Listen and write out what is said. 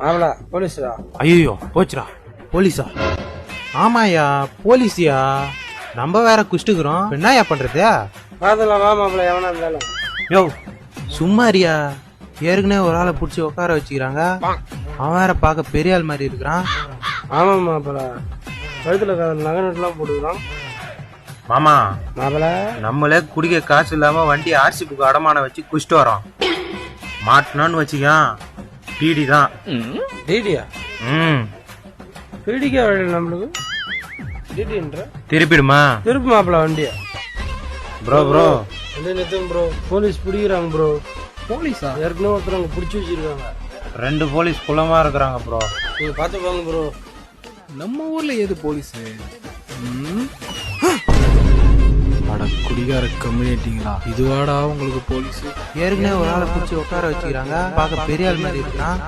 மாப்பிள போலீஸ்டா. ஐயோ போச்சுடா. போலீஸா? ஆமாயா போலீஸியா. நம்ம வேற குஷ்டுக்குறோம், என்னயா பண்றது? பாத்துலாம் வா மாப்பிள, எவனா இருந்தாலும். யோ சும்மாரியா, ஏற்கனவே ஒரு ஆளை பிடிச்சி உட்கார வச்சுக்கிறாங்க. அவன் வேற பார்க்க பெரிய ஆள் மாதிரி இருக்கிறான். ஆமா மாப்பிள, கழுத்துல நகை நட்டுலாம் போட்டுக்கிறான். மாமா மாப்பிள நம்மளே குடிக்க காசு இல்லாம வண்டி ஆர்சி புக்கு அடமான வச்சு குஷ்டு வரோம். மாட்டினோன்னு வச்சுக்கான் டிடி தான். டிடியா? ம் பிடிக்க வழி நம்மளுக்கு டிடின்ற திருப்பிடுமா? திருப்பு மாப்பிள வண்டியா. ப்ரோ ப்ரோ வந்து நிறுத்தும் ப்ரோ, போலீஸ் பிடிக்கிறாங்க ப்ரோ. போலீஸா? ஏற்கனவே ஒருத்தர் அங்க பிடிச்சி வச்சிருக்காங்க. 2 போலீஸ் குள்ளமா இருக்கிறாங்க ப்ரோ. நீங்க பாத்து பாங்க ப்ரோ. நம்ம ஊர்ல ஏது போலீஸ்? அட குடிகார கம்யூனிட்டிங்களா, இதுவாடா உங்களுக்கு போலீஸ்? ஏற்கனவே ஒரு ஆளை பிடிச்சி உட்கார வச்சுக்கிறாங்க, பார்க்க பெரிய ஆள் மாதிரி இருக்கிறான்.